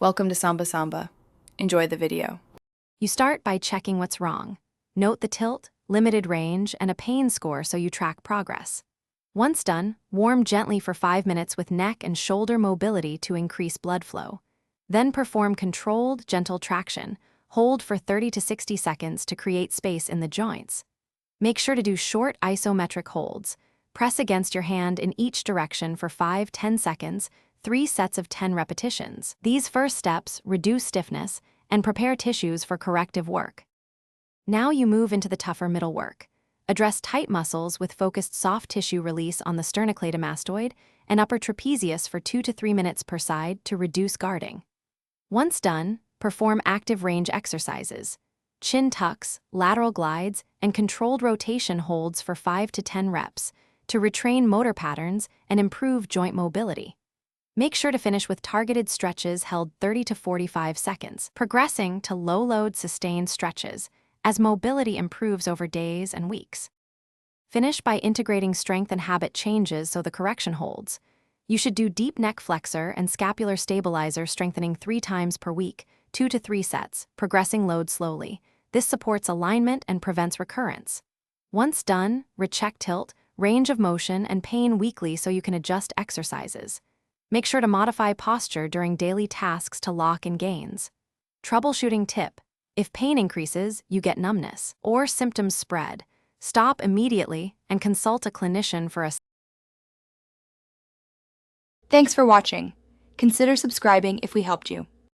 Welcome to Samba Samba. Enjoy the video. You start by checking what's wrong. Note the tilt, limited range, and a pain score so you track progress. Once done, warm gently for 5 minutes with neck and shoulder mobility to increase blood flow. Then perform controlled, gentle traction. Hold for 30 to 60 seconds to create space in the joints. Make sure to do short isometric holds. Press against your hand in each direction for 5-10 seconds, 3 sets of 10 repetitions. These first steps reduce stiffness and prepare tissues for corrective work. Now you move into the tougher middle work. Address tight muscles with focused soft tissue release on the sternocleidomastoid and upper trapezius for 2 to 3 minutes per side to reduce guarding. Once done, perform active range exercises. Chin tucks, lateral glides, and controlled rotation holds for 5 to 10 reps to retrain motor patterns and improve joint mobility. Make sure to finish with targeted stretches held 30 to 45 seconds, progressing to low-load sustained stretches as mobility improves over days and weeks. Finish by integrating strength and habit changes so the correction holds. You should do deep neck flexor and scapular stabilizer strengthening 3 times per week, 2 to 3 sets, progressing load slowly. This supports alignment and prevents recurrence. Once done, recheck tilt, range of motion, and pain weekly so you can adjust exercises. Make sure to modify posture during daily tasks to lock in gains. Troubleshooting tip: if pain increases, you get numbness, or symptoms spread, stop immediately and consult a clinician for a. Thanks for watching. Consider subscribing if we helped you.